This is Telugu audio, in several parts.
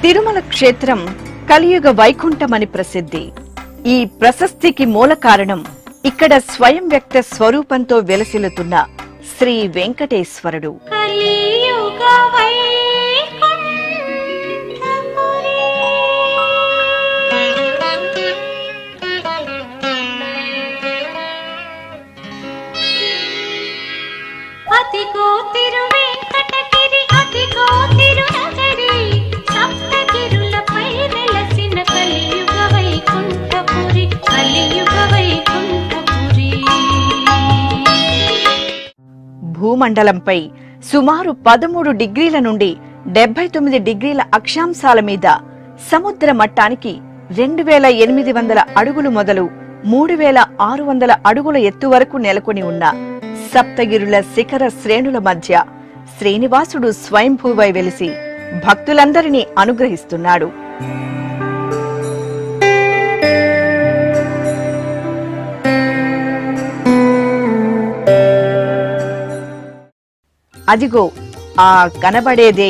తిరుమల క్షేత్రం కలియుగ వైకుంఠమని ప్రసిద్ధి. ఈ ప్రశస్తికి మూల కారణం ఇక్కడ స్వయం వ్యక్త స్వరూపంతో వెలసిల్లుతున్న శ్రీ వెంకటేశ్వరుడు. భూమండలంపై సుమారు 13 డిగ్రీల నుండి 79 డిగ్రీల అక్షాంశాల మీద సముద్ర మట్టానికి 2800 అడుగులు మొదలు 3600 అడుగుల ఎత్తు వరకు నెలకొని ఉన్న సప్తగిరుల శిఖర శ్రేణుల మధ్య శ్రీనివాసుడు స్వయంభూవై వెలిసి భక్తులందరినీ అనుగ్రహిస్తున్నాడు. అదిగో ఆ కనబడేదే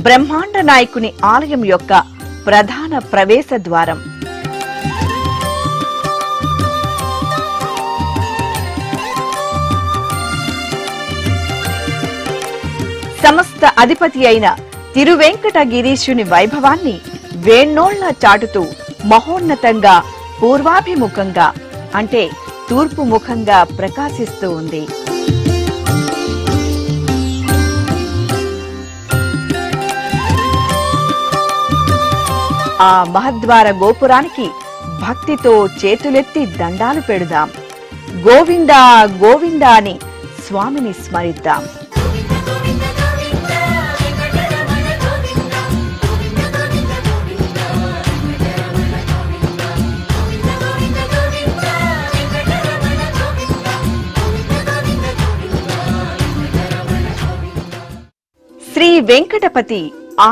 బ్రహ్మాండ నాయకుని ఆలయం యొక్క ప్రధాన ప్రవేశ ద్వారం. సమస్త అధిపతి అయిన తిరువెంకటగిరీశుని వైభవాన్ని వేణ్ణోళ్ల చాటుతూ మహోన్నతంగా పూర్వాభిముఖంగా అంటే తూర్పు ముఖంగా ప్రకాశిస్తూ ఉంది. ఆ మహద్వార గోపురానికి భక్తితో చేతులెత్తి దండాలు పెడుదాం. గోవిందా గోవిందా అని స్వామిని స్మరిద్దాం. శ్రీ వెంకటపతి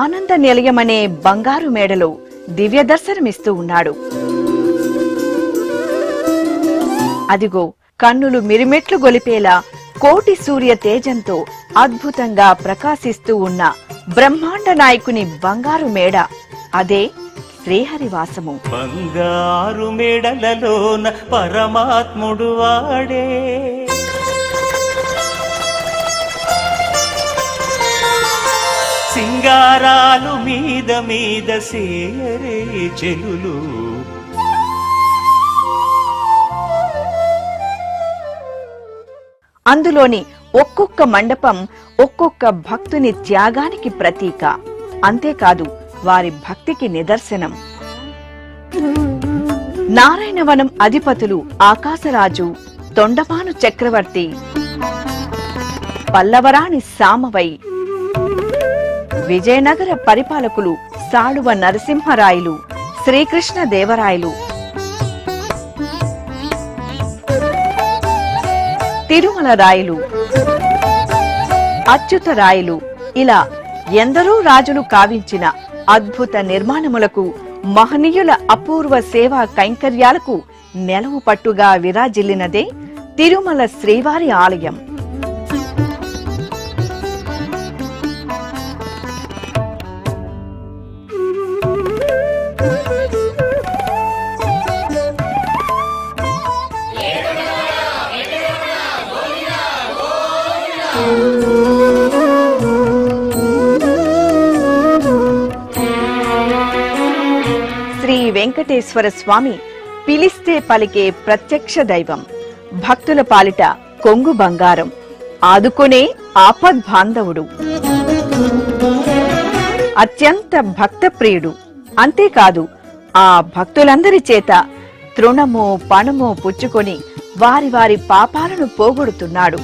ఆనంద నిలయమనే బంగారు మేడలో దివ్య దర్శనమిస్తూ ఉన్నాడు. అదిగో కన్నులు మిరిమెట్లు గొలిపేలా కోటి సూర్య తేజంతో అద్భుతంగా ప్రకాశిస్తూ ఉన్న బ్రహ్మాండ నాయకుని బంగారు మేడ, అదే శ్రీహరివాసము. బంగారు మేడలలోన పరమాత్ముడు వాడే, సింగారాలు మీద మీద సేరే చెలులు. అందులోని ఒక్కొక్క మండపం ఒక్కొక్క భక్తుని త్యాగానికి ప్రతీక. అంతేకాదు వారి భక్తికి నిదర్శనం. నారాయణవనం అధిపతులు ఆకాశరాజు, తొండమాను చక్రవర్తి, పల్లవరాణి సామవై, విజయనగర పరిపాలకులు సాళువ నరసింహరాయలు, శ్రీకృష్ణ దేవరాయలు, తిరుమల రాయలు, అచ్యుతరాయలు, ఇలా ఎందరో రాజులు కావించిన అద్భుత నిర్మాణములకు, మహనీయుల అపూర్వ సేవా కైంకర్యాలకు నెలవు పట్టుగా విరాజిల్లినదే తిరుమల శ్రీవారి ఆలయం. శ్రీ వెంకటేశ్వర స్వామి పిలిస్తే పలికే ప్రత్యక్ష దైవం. భక్తుల పాలిట కొంగు బంగారం, ఆదుకునే ఆపద్బాంధవుడు, అత్యంత భక్త ప్రియుడు. అంతేకాదు ఆ భక్తులందరి చేత తృణమో పణమో పుచ్చుకొని వారి వారి పాపాలను పోగొడుతున్నాడు.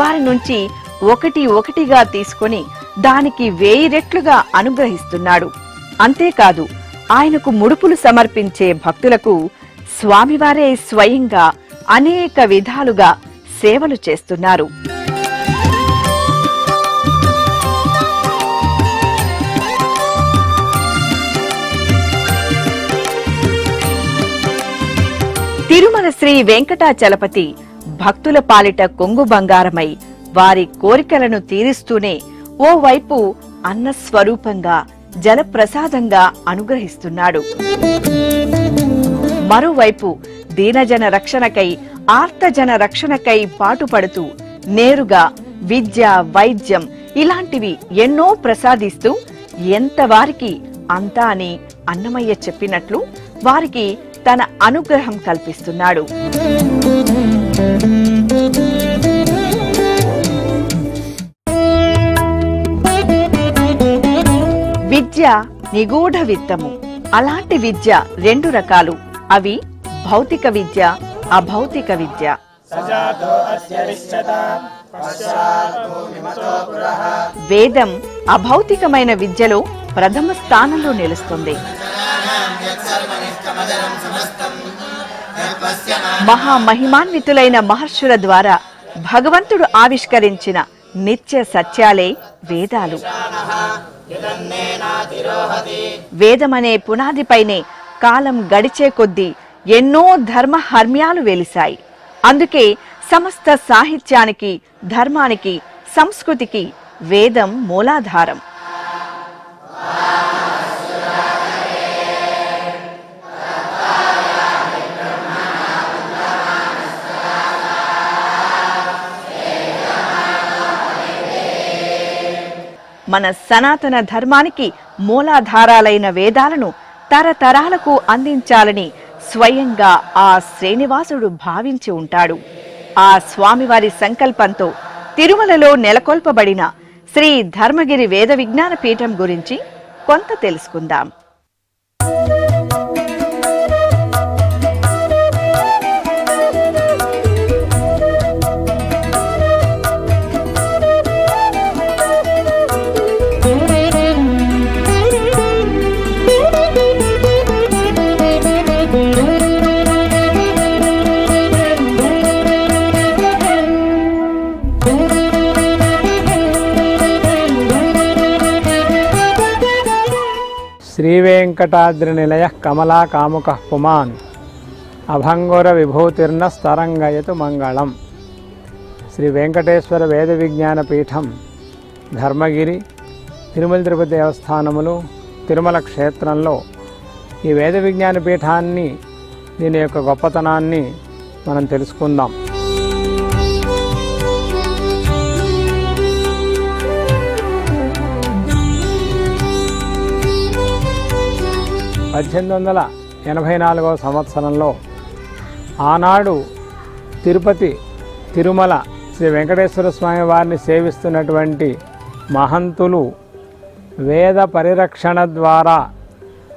వారి నుంచి ఒకటి ఒకటిగా తీసుకొని దానికి 1000 రెట్లుగా అనుగ్రహిస్తున్నాడు. అంతేకాదు ఆయనకు ముడుపులు సమర్పించే భక్తులకు స్వామివారే స్వయంగా అనేక విధాలుగా సేవలు చేస్తున్నారు. తిరుమల శ్రీ వెంకటాచలపతి భక్తుల పాలిట కొంగు బంగారమై వారి కోరికలను తీరుస్తూనే ఓవైపు అన్న స్వరూపంగా జలప్రసాదంగా అనుగ్రహిస్తున్నాడు. మరోవైపు దీనజన రక్షణకై ఆర్తజన రక్షణకై పాటుపడుతూ నేరుగా విద్య, వైద్యం ఇలాంటివి ఎన్నో ప్రసాదిస్తూ ఎంతవారికి అంతా అని అన్నమయ్య చెప్పినట్లు వారికి తన అనుగ్రహం కల్పిస్తున్నాడు. విద్య నిగూఢ విత్తము. అలాంటి విద్య రెండు రకాలు. అవి భౌతిక విద్య, అభౌతిక విద్య. వేదం అభౌతికమైన విద్యలో ప్రథమ స్థానంలో నిలుస్తుంది. మహామహిమాన్వితులైన మహర్షుల ద్వారా భగవంతుడు ఆవిష్కరించిన నిత్య సత్యాలే వేదాలు. వేదమనే పునాదిపైనే కాలం గడిచే కొద్దీ ఎన్నో ధర్మ హర్మ్యాలు వెలిశాయి. అందుకే సమస్త సాహిత్యానికి, ధర్మానికి, సంస్కృతికి వేదం మూలాధారం. మన సనాతన ధర్మానికి మూలాధారాలైన వేదాలను తరతరాలకు అందించాలని స్వయంగా ఆ శ్రీనివాసుడు భావించి ఉంటాడు. ఆ స్వామివారి సంకల్పంతో తిరుమలలో నెలకొల్పబడిన శ్రీ ధర్మగిరి వేద విజ్ఞాన పీఠం గురించి కొంత తెలుసుకుందాం. శ్రీవేంకటాద్రి నిలయ కమలా కాముక పుమాన్ అభంగుర విభూతిర్న స్తరంగయతు మంగళం. శ్రీ వెంకటేశ్వర వేద విజ్ఞాన పీఠం ధర్మగిరి తిరుమల తిరుపతి దేవస్థానములు తిరుమల క్షేత్రంలో ఈ వేద విజ్ఞాన పీఠాన్ని, దీని యొక్క గొప్పతనాన్ని మనం తెలుసుకుందాం. సంవత్సరంలో ఆనాడు తిరుమల శ్రీ వెంకటేశ్వర స్వామి వారిని సేవిస్తున్నటువంటి మహంతులు వేద పరిరక్షణ ద్వారా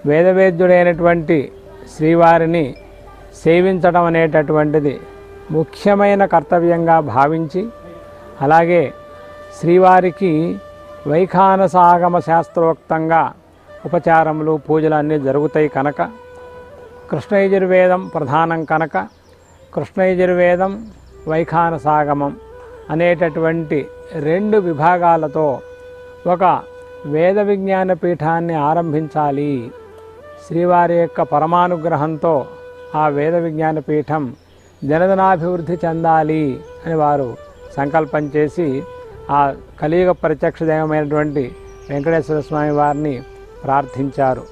వేదవేద్యుడైనటువంటి శ్రీవారిని సేవించడం అనేటటువంటిది ముఖ్యమైన కర్తవ్యంగా భావించి, అలాగే శ్రీవారికి వైఖానసాగమ శాస్త్రోక్తంగా ఉపచారములు, పూజలు అన్నీ జరుగుతాయి కనుక, కృష్ణయజుర్వేదం ప్రధానం కనుక కృష్ణయజుర్వేదం, వైఖానసాగమం అనేటటువంటి రెండు విభాగాలతో ఒక వేద విజ్ఞాన పీఠాన్ని ఆరంభించాలి. శ్రీవారి యొక్క పరమానుగ్రహంతో ఆ వేద విజ్ఞాన పీఠం జనదనాభివృద్ధి చెందాలి అని వారు సంకల్పం చేసి ఆ కలియుగ ప్రత్యక్ష దైవమైనటువంటి వెంకటేశ్వర స్వామి వారిని ప్రార్థించారు.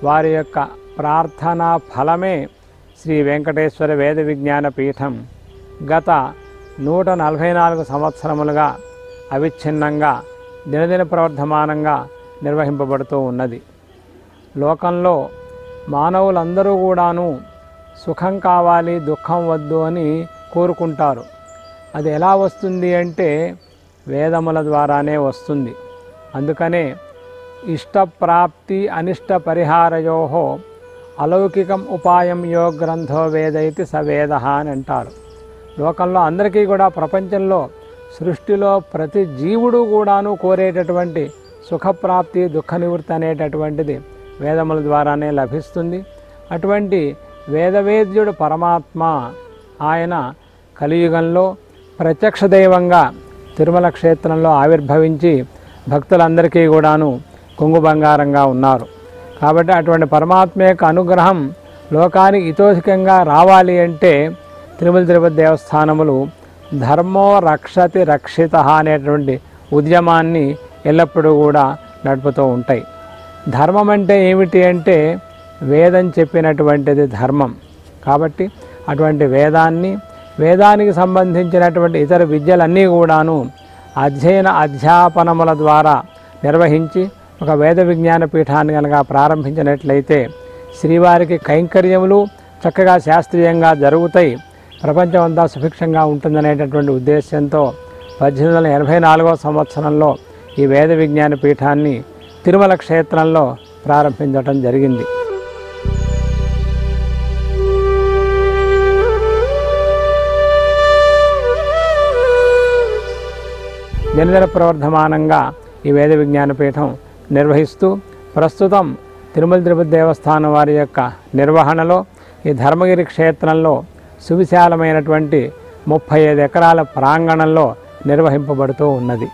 వారి యొక్క ప్రార్థనా ఫలమే శ్రీ వెంకటేశ్వర వేద విజ్ఞాన పీఠం గత 144 సంవత్సరములుగా అవిచ్ఛిన్నంగా దినదిన ప్రవర్ధమానంగా నిర్వహింపబడుతూ ఉన్నది. లోకంలో మానవులందరూ కూడాను సుఖం కావాలి, దుఃఖం వద్దు అని కోరుకుంటారు. అది ఎలా వస్తుంది అంటే వేదముల ద్వారానే వస్తుంది. అందుకనే ఇష్టప్రాప్తి అనిష్ట పరిహారయో అలౌకికం ఉపాయం యో గ్రంథో వేదైతి సవేద అని అంటారు. లోకంలో అందరికీ కూడా, ప్రపంచంలో సృష్టిలో ప్రతి జీవుడు కూడాను కోరేటటువంటి సుఖప్రాప్తి, దుఃఖ నివృత్తి అనేటటువంటిది వేదముల ద్వారానే లభిస్తుంది. అటువంటి వేదవేద్యుడు పరమాత్మ ఆయన కలియుగంలో ప్రత్యక్ష దైవంగా తిరుమల క్షేత్రంలో ఆవిర్భవించి భక్తులందరికీ కూడాను కొంగు బంగారంగా ఉన్నారు. కాబట్టి అటువంటి పరమాత్మ యొక్క అనుగ్రహం లోకానికి ఇతోధికంగా రావాలి అంటే తిరుమల తిరుపతి దేవస్థానములు ధర్మో రక్షతి రక్షిత అనేటువంటి ఉద్యమాన్ని ఎల్లప్పుడూ కూడా నడుపుతూ ఉంటాయి. ధర్మం అంటే ఏమిటి అంటే వేదం చెప్పినటువంటిది ధర్మం. కాబట్టి అటువంటి వేదానికి సంబంధించినటువంటి ఇతర విద్యలన్నీ కూడాను అధ్యాపనముల ద్వారా నిర్వహించి ఒక వేద విజ్ఞాన పీఠాన్ని కనుక ప్రారంభించినట్లయితే శ్రీవారికి కైంకర్యములు చక్కగా శాస్త్రీయంగా జరుగుతాయి, ప్రపంచం అంతా సుభిక్షంగా ఉంటుందనేటటువంటి ఉద్దేశంతో 1884వ సంవత్సరంలో ఈ వేద విజ్ఞాన పీఠాన్ని తిరుమల క్షేత్రంలో ప్రారంభించడం జరిగింది. దినదిన ప్రవర్ధమానంగా ఈ వేద విజ్ఞాన పీఠం నిర్వహిస్తూ ప్రస్తుతం తిరుమల తిరుపతి దేవస్థానం వారి యొక్క నిర్వహణలో ఈ ధర్మగిరి క్షేత్రంలో సువిశాలమైనటువంటి 35 ఎకరాల ప్రాంగణంలో నిర్వహింపబడుతూ ఉన్నది.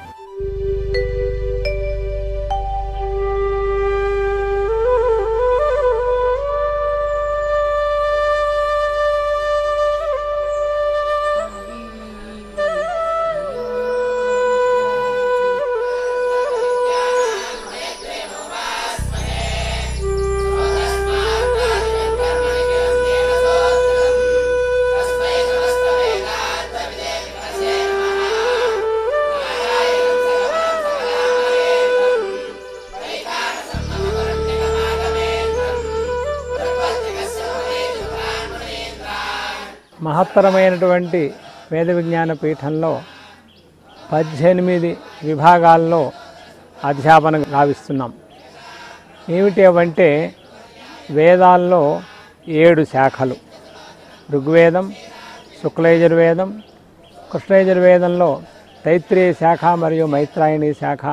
మహత్తరమైనటువంటి వేద విజ్ఞాన పీఠంలో 18 విభాగాల్లో అధ్యాపన గావిస్తున్నాం. ఏమిటి అవంటే వేదాల్లో 7 శాఖలు, ఋగ్వేదం, శుక్లయజుర్వేదం, కృష్ణయజుర్వేదంలో తైత్రీయ శాఖ మరియు మైత్రాయణి శాఖ,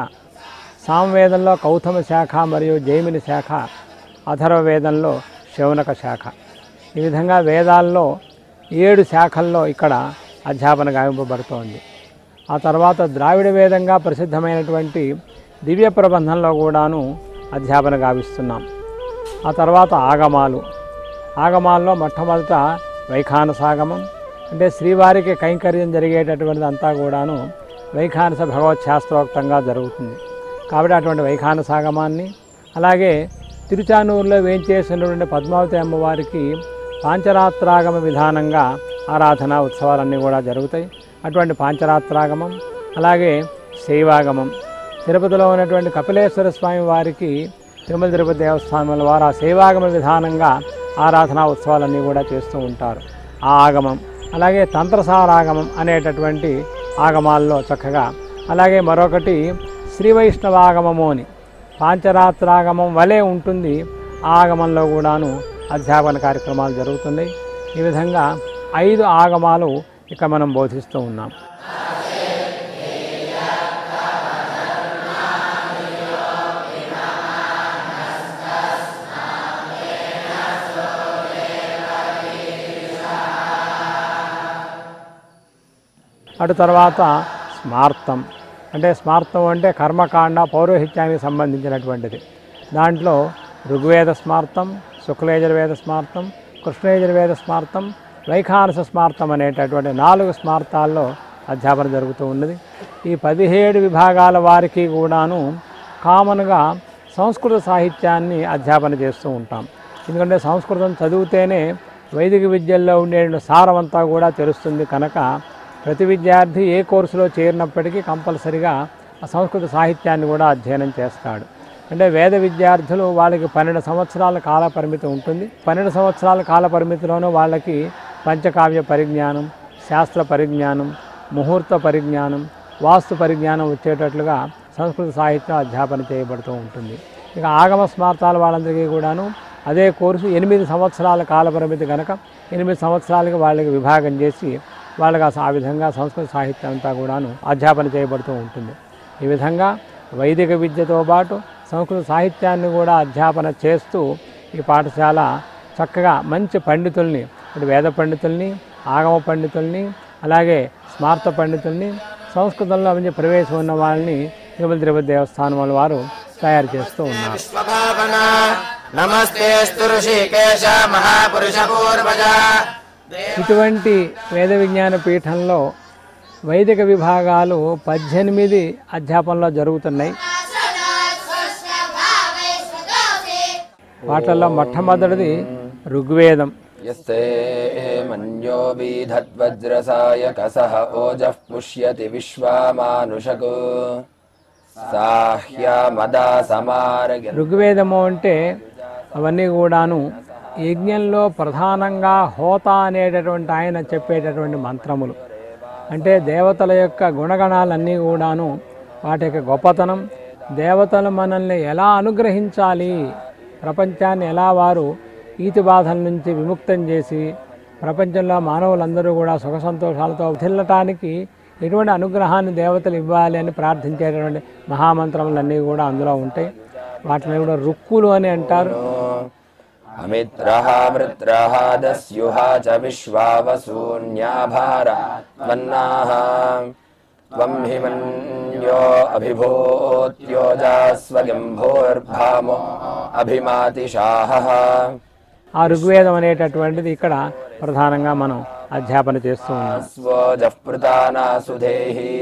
సామవేదంలో కౌతమ శాఖ మరియు జైమిని శాఖ, అథర్వవేదంలో శౌనక శాఖ. ఈ విధంగా వేదాల్లో 7 శాఖల్లో ఇక్కడ అధ్యాపన గావింపబడుతోంది. ఆ తర్వాత ద్రావిడ వేదంగా ప్రసిద్ధమైనటువంటి దివ్య ప్రబంధంలో కూడాను అధ్యాపన గావిస్తున్నాం. ఆ తర్వాత ఆగమాల్లో మొట్టమొదట వైఖానసాగమం, అంటే శ్రీవారికి కైంకర్యం జరిగేటటువంటిది అంతా కూడాను వైఖానస భగవత్ శాస్త్రోక్తంగా జరుగుతుంది. కాబట్టి అటువంటి వైఖానసాగమాన్ని, అలాగే తిరుచానూరులో వేంచేసినటువంటి పద్మావతి అమ్మవారికి పాంచరాత్రాగమ విధానంగా ఆరాధన ఉత్సవాలన్నీ కూడా జరుగుతాయి. అటువంటి పాంచరాత్రాగమం, అలాగే శైవాగమం, తిరుపతిలో ఉన్నటువంటి కపిలేశ్వర స్వామి వారికి తిరుమల తిరుపతి దేవస్థానం వారు ఆ శైవాగమ విధానంగా ఆరాధనా ఉత్సవాలన్నీ కూడా చేస్తూ ఉంటారు. ఆ ఆగమం, అలాగే తంత్రసారాగమం అనేటటువంటి ఆగమాల్లో చక్కగా, అలాగే మరొకటి శ్రీ వైష్ణవాగమము అని పాంచరాత్రాగమం వలె ఉంటుంది. ఆ ఆగమంలో కూడాను అధ్యాపన కార్యక్రమాలు జరుగుతున్నాయి. ఈ విధంగా 5 ఆగమాలు ఇక మనం బోధిస్తూ ఉన్నాం. అటు తర్వాత స్మార్తం, అంటే కర్మకాండ పౌరోహిత్యానికి సంబంధించినటువంటిది. దాంట్లో ఋగ్వేద స్మార్తం, శుక్లయజుర్వేద స్మార్తం, కృష్ణయజుర్వేద స్మార్తం, వైఖానస స్మార్తం అనేటటువంటి 4 స్మార్తాల్లో అధ్యాపన జరుగుతూ ఉన్నది. ఈ 17 విభాగాల వారికి కూడాను కామన్గా సంస్కృత సాహిత్యాన్ని అధ్యాపన చేస్తూ ఉంటాం. ఎందుకంటే సంస్కృతం చదివితేనే వైదిక విద్యల్లో ఉండే సారమంతా కూడా తెలుస్తుంది కనుక ప్రతి విద్యార్థి ఏ కోర్సులో చేరినప్పటికీ కంపల్సరిగా ఆ సంస్కృత సాహిత్యాన్ని కూడా అధ్యయనం చేస్తాడు. అంటే వేద విద్యార్థులు వాళ్ళకి 12 సంవత్సరాల కాల పరిమితి ఉంటుంది. 12 సంవత్సరాల కాల పరిమితిలోనూ వాళ్ళకి పంచకావ్య పరిజ్ఞానం, శాస్త్ర పరిజ్ఞానం, ముహూర్త పరిజ్ఞానం, వాస్తు పరిజ్ఞానం వచ్చేటట్లుగా సంస్కృత సాహిత్యం అధ్యాపన చేయబడుతూ ఉంటుంది. ఇక ఆగమ స్మార్తాల వాళ్ళందరికీ కూడాను అదే కోర్సు 8 సంవత్సరాల కాల పరిమితి కనుక 8 సంవత్సరాలకి వాళ్ళకి విభాగం చేసి వాళ్ళకి ఆ విధంగా సంస్కృత సాహిత్యం అంతా కూడాను అధ్యాపన చేయబడుతూ ఉంటుంది. ఈ విధంగా వైదిక విద్యతో పాటు సంస్కృత సాహిత్యాన్ని కూడా అధ్యాపన చేస్తూ ఈ పాఠశాల చక్కగా మంచి పండితుల్ని, వేద పండితుల్ని, ఆగమ పండితుల్ని, అలాగే స్మార్త పండితుల్ని, సంస్కృతంలో మంచి ప్రవేశం ఉన్న వాళ్ళని తిరుమల తిరుపతి దేవస్థానం వారు తయారు చేస్తూ ఉన్నారు. ఇటువంటి వేద విజ్ఞాన పీఠంలో వైదిక విభాగాలు 18 అధ్యాపనలో జరుగుతున్నాయి. వాటిల్లో మొట్టమొదటిది ఋగ్వేదం. యస్తే మన్యో వీధద్వజ్రసాయకసః ఓజః పుష్యతి విశ్వామానుషకు సాహ్యమదా సమారగ. ఋగ్వేదము అంటే అవన్నీ కూడాను యజ్ఞంలో ప్రధానంగా హోత అనేటటువంటి ఆయన చెప్పేటటువంటి మంత్రములు. అంటే దేవతల యొక్క గుణగణాలన్నీ కూడాను, వాటి యొక్క గొప్పతనం, దేవతలు మనల్ని ఎలా అనుగ్రహించాలి, ప్రపంచాన్ని ఎలా వారు ఈతి బాధల నుంచి విముక్తం చేసి ప్రపంచంలో మానవులందరూ కూడా సుఖ సంతోషాలతో వర్ధిల్లటానికి ఎటువంటి అనుగ్రహాన్ని దేవతలు ఇవ్వాలి అని ప్రార్థించేటటువంటి మహామంత్రములన్నీ కూడా అందులో ఉంటాయి. వాటిని కూడా రుక్కులు అని అంటారు. అమిత్రః వృత్రః దస్యుః చ విశ్వావసూన్యాభారాత్మన్నాః త్వం హిమన్యో అభిభూత్యోజాస్వగంభోర్భామో అభిమాతిషాః. ఆ ఋగ్వేదం అనేటటువంటిది ఇక్కడ ప్రధానంగా మనం అధ్యాపన చేస్తూ ఉన్నాం. స్వోజః పృతానాసుధేహి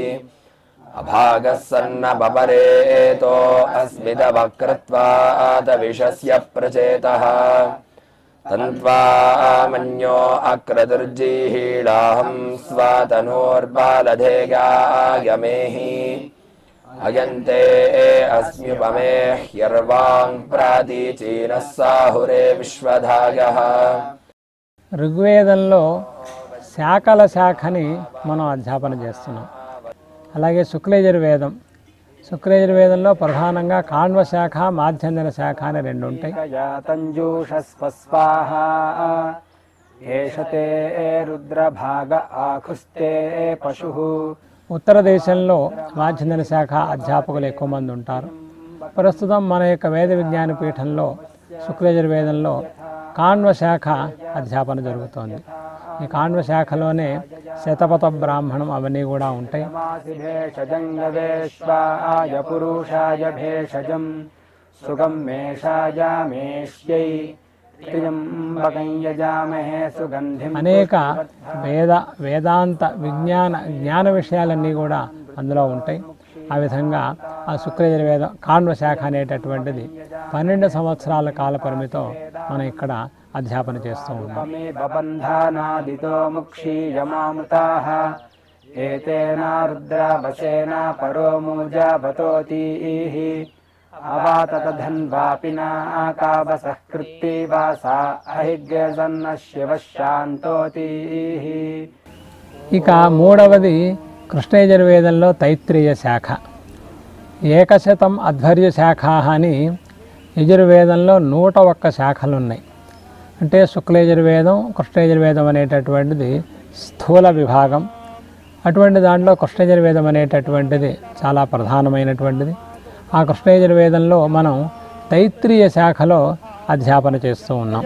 అభాగः సన్న బపరేతో అస్మిదవక్రత్వాత విషస్య ప్రచేతః తంత్వామన్యో అక్రదుర్జీహీళాహం స్వాతనోర్బాలధేగాయమేహి అయంతే అస్మ్యుపమేహ్యర్వాంగ్ ప్రాతీచీనః సాహురే విశ్వధాగః. ఋగ్వేదంలో శాఖల శాఖని మనం అధ్యాపన చేస్తున్నాం. అలాగే శుక్లయజుర్వేదం, శుక్లయజుర్వేదంలో ప్రధానంగా కాణ్వ శాఖ, మాధ్యంజన శాఖ అని రెండు ఉంటాయి. ఉత్తర దేశంలో మాధ్యంజన శాఖ అధ్యాపకులు ఎక్కువ మంది ఉంటారు. ప్రస్తుతం మన యొక్క వేద విజ్ఞాన పీఠంలో శుక్లయజుర్వేదంలో కాణ్వ శాఖ అధ్యాపన జరుగుతోంది. ఈ కాణ్వ శాఖలోనే శతపథ బ్రాహ్మణం అవన్నీ కూడా ఉంటాయి. అనేక వేదాంత జ్ఞాన విషయాలన్నీ కూడా అందులో ఉంటాయి. ఆ విధంగా ఆ శుక్లయజుర్వేదం కాణ్వ శాఖ అనేటటువంటిది 12 సంవత్సరాల కాల పరిమితో మనం ఇక్కడ అధ్యాపన చేస్తూ ఉన్నాం. ఇక మూడవది కృష్ణయజుర్వేదంలో తైత్రీయ శాఖ. ఏకశతం అధ్వర్య శాఖ అని యజుర్వేదంలో 101 శాఖలు ఉన్నాయి. అంటే శుక్లయజుర్వేదం, కృష్ణయజుర్వేదం అనేటటువంటిది స్థూల విభాగం. అటువంటి దాంట్లో కృష్ణయజుర్వేదం అనేటటువంటిది చాలా ప్రధానమైనటువంటిది. ఆ కృష్ణయజుర్వేదంలో మనం తైత్రీయ శాఖలో అధ్యాపన చేస్తూ ఉన్నాం.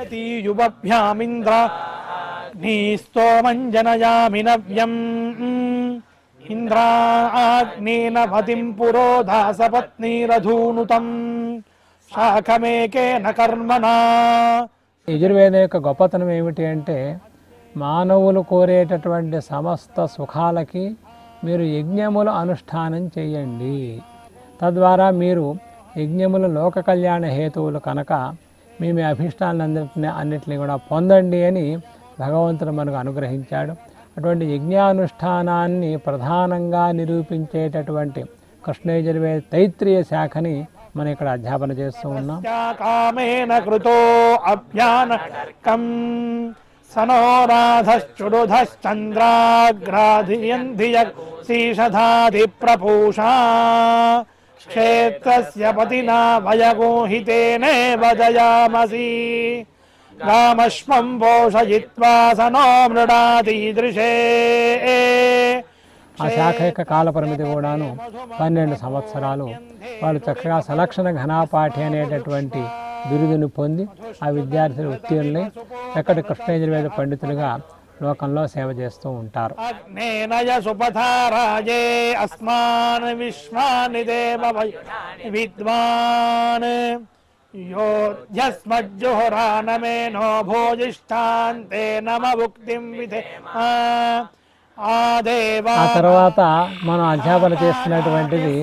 ఇంద్రాగ్నేన పతిం పురోధాసపత్నీరధూనుతం శాఖమేకేన కర్మణా. యజుర్వేదం యొక్క గొప్పతనం ఏమిటి అంటే, మానవులు కోరేటటువంటి సమస్త సుఖాలకి మీరు యజ్ఞముల అనుష్ఠానం చేయండి. తద్వారా మీరు యజ్ఞముల లోక కళ్యాణ హేతువులు కనుక మీ అభిష్టాలన్నింటినీ కూడా పొందండి అని భగవంతుడు మనకు అనుగ్రహించాడు. అటువంటి యజ్ఞానుష్ఠానాన్ని ప్రధానంగా నిరూపించేటటువంటి కృష్ణయజుర్వేద తైత్రీయ శాఖని మనం ఇక్కడ అధ్యాపన చేస్తూ ఉన్నాం. క్షేత్రస్య పతినా వయగోహితేనే వదయామసి రామశ్వం పోషయిత్వా సనో మృడాదీదృశే. ఆ శాఖ యొక్క కాల పరిమితి కూడాను 12 సంవత్సరాలు. వాళ్ళు చక్కగా సలక్షణ ఘనాపాఠి అనేటటువంటి బిరుదును పొంది ఆ విద్యార్థులు ఉత్తీర్ణులై ఎక్కడి కృష్ణయజుర్వేద పండితులుగా లోకంలో సేవ చేస్తూ ఉంటారు. అగ్నేనయ సుపథారాజే అస్మాన్ విశ్వాని దేవ విద్వాన్ యోధ్యస్మజ్జుహురానమేనో భోజిష్టాంతే నమ భుక్తిం విధేమ ఆ తర్వాత మనం అధ్యాపన చేస్తున్నటువంటిది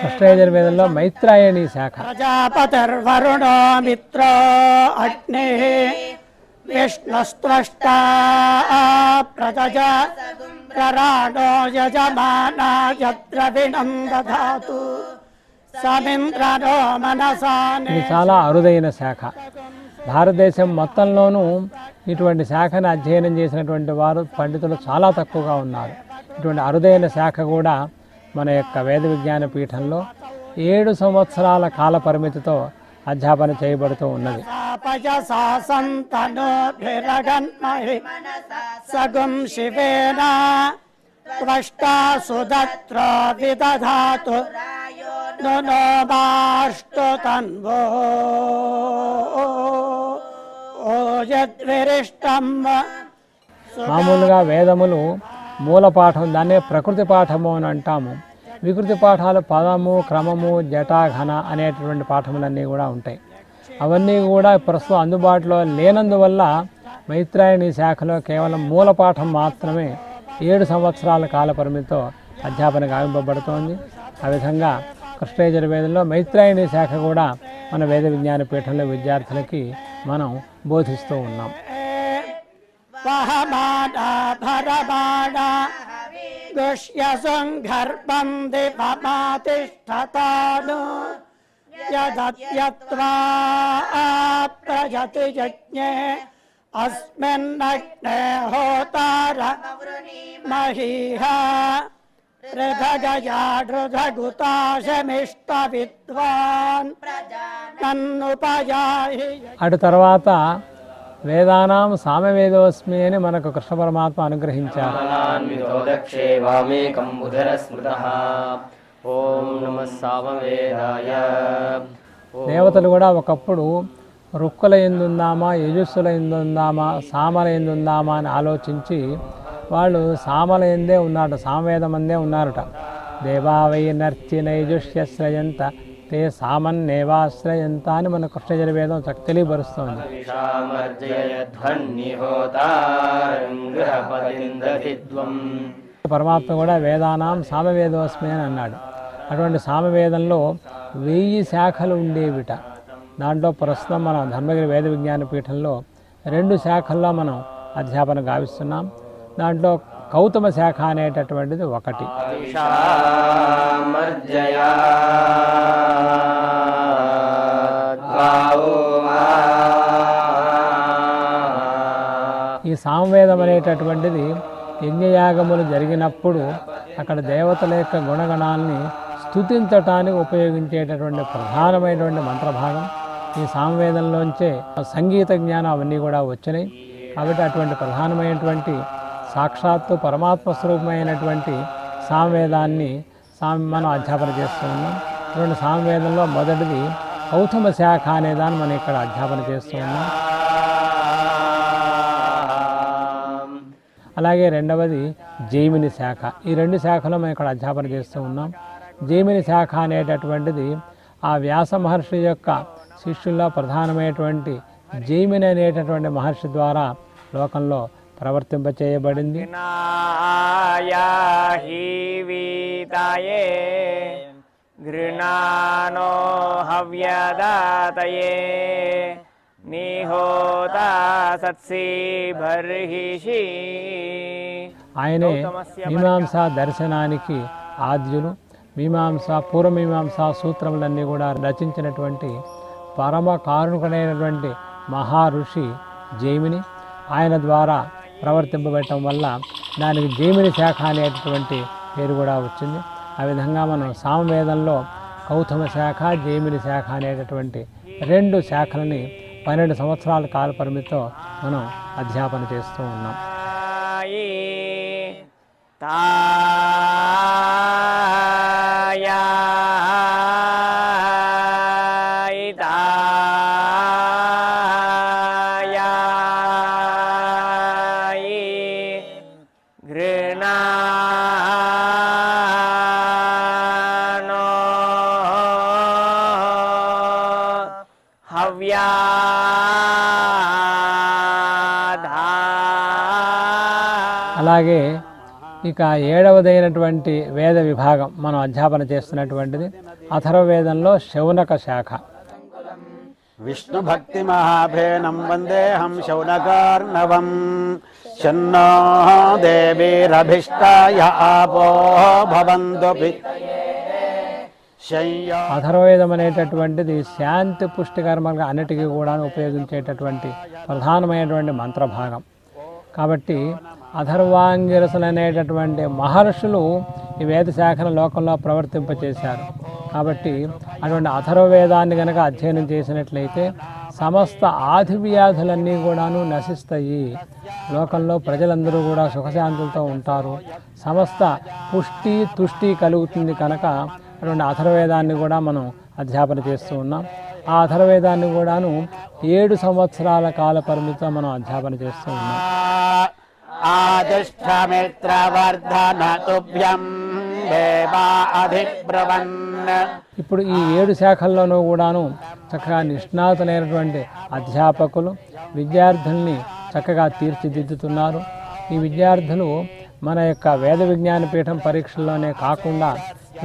కృష్ణయజుర్వేదంలో మైత్రాయణి శాఖ. ప్రజాపతిర్వరుణో మిత్రో అగ్ని విష్ణుస్త్వష్టా ప్రజజ ప్రరాణో యజమానా యద్రవిణం దధాతు సమింద్రనో మనసాని. ఇది చాలా అరుదైన శాఖ. భారతదేశం మొత్తంలోనూ ఇటువంటి శాఖను అధ్యయనం చేసినటువంటి వారు పండితులు చాలా తక్కువగా ఉన్నారు. ఇటువంటి అరుదైన శాఖ కూడా మన యొక్క వేద విజ్ఞాన పీఠంలో 7 సంవత్సరాల కాల పరిమితితో అధ్యాపన చేయబడుతూ ఉన్నది. సగం శివేన త్వష్టా సుదత్రో విదధాతు నోమాష్టో తన్వో యద్విరిష్టం. మామూలుగా వేదములు మూల పాఠం, దాన్నే ప్రకృతి పాఠము అని అంటాము. వికృతి పాఠాలు పదము, క్రమము, జట, ఘన అనేటటువంటి పాఠములన్నీ కూడా ఉంటాయి. అవన్నీ కూడా ప్రస్తుతం అందుబాటులో లేనందువల్ల మైత్రాయణి శాఖలో కేవలం మూల పాఠం మాత్రమే 7 సంవత్సరాల కాల పరిమితితో అధ్యాపన గావింపబడుతోంది. ఆ విధంగా కృష్ణయజుర్వేదంలో మైత్రాయణి శాఖ కూడా మన వేద విజ్ఞాన పీఠంలో విద్యార్థులకి మనం బోధిస్తూ ఉన్నాం. గుష్యసుంగర్భం దివమాతిష్ఠతాను యదత్యత్వా ప్రజతి యజ్ఞే అస్మిన్నగ్నే హోతార మహీహ ృధగుతాశమిష్ట విద్వాన్ నన్నుపయాహి. అటు తర్వాత వేదానాం సామవేదోస్మి అని మనకు కృష్ణ పరమాత్మ అనుగ్రహించారు. దేవతలు కూడా ఒకప్పుడు రుక్కుల ఎందుందామా, యజస్సుల ఎందుందామా, సామల ఎందుందామా అని ఆలోచించి వాళ్ళు సామల ఎందే ఉన్నారట, సామవేదం అందే ఉన్నారట. దేవావై నర్చినైజుష్యశ్రయంత తే సామన్నేవాశ్రయంత అని మన కృష్ణయజుర్వేదం తెలియపరుస్తోంది. పరమాత్మ కూడా వేదానాం సామవేదోస్మి అని అన్నాడు. అటువంటి సామవేదంలో 1000 శాఖలు ఉండేవిట. దాంట్లో ప్రస్తుతం మనం ధర్మగిరి వేద విజ్ఞాన పీఠంలో 2 శాఖల్లో మనం అధ్యాపన గావిస్తున్నాం. దాంట్లో కౌతమ శాఖ అనేటటువంటిది ఒకటి. ఈ సామవేదం అనేటటువంటిది యజ్ఞయాగములు జరిగినప్పుడు అక్కడ దేవతల యొక్క గుణగణాలని స్తుతించటానికి ఉపయోగించేటటువంటి ప్రధానమైనటువంటి మంత్రభాగం. ఈ సామవేదంలోంచే సంగీత జ్ఞానం అవన్నీ కూడా వచ్చినాయి. కాబట్టి అటువంటి ప్రధానమైనటువంటి సాక్షాత్తు పరమాత్మ స్వరూపమైనటువంటి సామవేదాన్ని మనం అధ్యాపన చేస్తూ ఉన్నాం. ఇటువంటి సామవేదంలో మొదటిది కౌతమ శాఖ అనేదాన్ని మనం ఇక్కడ అధ్యాపన చేస్తూ ఉన్నాం. అలాగే రెండవది జైమిని శాఖ. ఈ 2 శాఖలు మనం ఇక్కడ అధ్యాపన చేస్తూ ఉన్నాం. జైమిని శాఖ అనేటటువంటిది ఆ వ్యాస మహర్షి యొక్క శిష్యుల్లో ప్రధానమైనటువంటి జైమిని అనేటటువంటి మహర్షి ద్వారా లోకంలో ప్రవర్తింపచేయబడింది. గృణానో హవ్యదాతయే నిహోతా సత్సి బర్హిషి. ఆయనే మీమాంసా దర్శనానికి ఆద్యులు. పూర్వమీమాంసా సూత్రములన్నీ కూడా రచించినటువంటి పరమ కారుణికుడైనటువంటి మహారుషి జైమిని. ఆయన ద్వారా ప్రవర్తింపబడటం వల్ల దానికి జైమిని శాఖ అనేటటువంటి పేరు కూడా వచ్చింది. ఆ విధంగా మనం సామవేదంలో కౌతమ శాఖ, జైమిని శాఖ అనేటటువంటి 2 శాఖలని 12 సంవత్సరాల కాల పరిమితితో మనం అధ్యాపన చేస్తూ ఉన్నాం. అలాగే ఇక 7వదైనటువంటి వేద విభాగం మనం అధ్యాపన చేస్తున్నటువంటిది అథర్వవేదంలో శౌనక శాఖ. విష్ణు భక్తి మహాభేనం వందేహం శౌనకార్ణవం శన్నో దేవీరభిష్టాయ ఆపో భవంతు అథర్వవేదం అనేటటువంటిది శాంతి పుష్టి కర్మలుగా అన్నిటికీ కూడా ఉపయోగించేటటువంటి ప్రధానమైనటువంటి మంత్రభాగం. కాబట్టి అథర్వాంగిరసులు అనేటటువంటి మహర్షులు ఈ వేద శాఖను లోకంలో ప్రవర్తింపచేశారు. కాబట్టి అటువంటి అథర్వవేదాన్ని కనుక అధ్యయనం చేసినట్లయితే సమస్త ఆది వ్యాధులన్నీ కూడాను నశిస్తాయి. లోకంలో ప్రజలందరూ కూడా సుఖశాంతులతో ఉంటారు. సమస్త పుష్టి తుష్టి కలుగుతుంది. కనుక అటువంటి అథర్వవేదాన్ని కూడా మనం అధ్యాపన చేస్తూ ఉన్నాం. ఆ అథర్వవేదాన్ని కూడాను 7 సంవత్సరాల కాల పరిమితితో మనం అధ్యాపన చేస్తూ ఉన్నాం. ఇప్పుడు ఈ 7 శాఖల్లోనూ కూడాను చక్కగా నిష్ణాతులైనటువంటి అధ్యాపకులు విద్యార్థుల్ని చక్కగా తీర్చిదిద్దుతున్నారు. ఈ విద్యార్థులు మన యొక్క వేద విజ్ఞాన పీఠం పరీక్షల్లోనే కాకుండా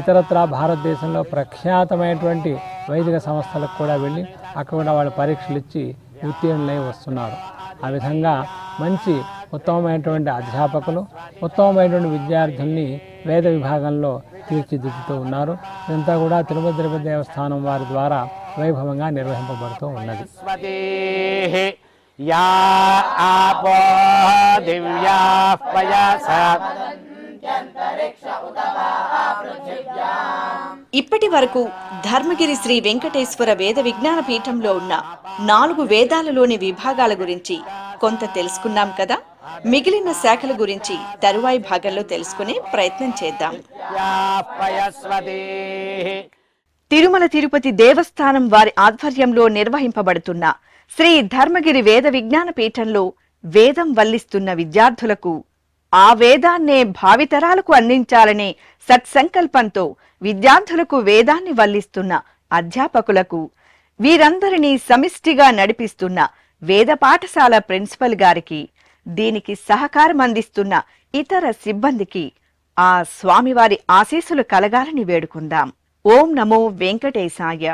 ఇతరత్రా భారతదేశంలో ప్రఖ్యాతమైనటువంటి వైదిక సంస్థలకు కూడా వెళ్ళి అక్కడ కూడా వాళ్ళు పరీక్షలు ఇచ్చి ఉత్తీర్ణులై వస్తున్నారు. ఆ విధంగా మంచి ఉత్తమమైనటువంటి అధ్యాపకులు ఉత్తమమైనటువంటి విద్యార్థుల్ని వేద విభాగంలో తీర్చిదిద్దుతూ ఉన్నారు. ఇదంతా కూడా తిరుమల తిరుపతి దేవస్థానం వారి ద్వారా వైభవంగా నిర్వహింపబడుతూ ఉన్నది. ఇప్పటి వరకు ధర్మగిరి శ్రీ వెంకటేశ్వర వేద విజ్ఞాన పీఠంలో ఉన్న 4 వేదాలలోని విభాగాల గురించి కొంత తెలుసుకున్నాం కదా. మిగిలిన శాఖల గురించి తరువాయి భాగంలో తెలుసుకునే ప్రయత్నం చేద్దాం. తిరుమల తిరుపతి దేవస్థానం వారి ఆధ్వర్యంలో నిర్వహింపబడుతున్న శ్రీ ధర్మగిరి వేద విజ్ఞాన పీఠంలో వేదం వల్లిస్తున్న విద్యార్థులకు ఆ వేదాన్నే భావితరాలకు అందించాలనే సత్సంకల్పంతో విద్యార్థులకు వేదాన్ని వల్లిస్తున్న అధ్యాపకులకు, వీరందరినీ సమిష్టిగా నడిపిస్తున్న వేద పాఠశాల ప్రిన్సిపల్ గారికి, దీనికి సహకారం అందిస్తున్న ఇతర సిబ్బందికి ఆ స్వామివారి ఆశీస్సులు కలగాలని వేడుకుందాం. ఓం నమో వెంకటేశాయ.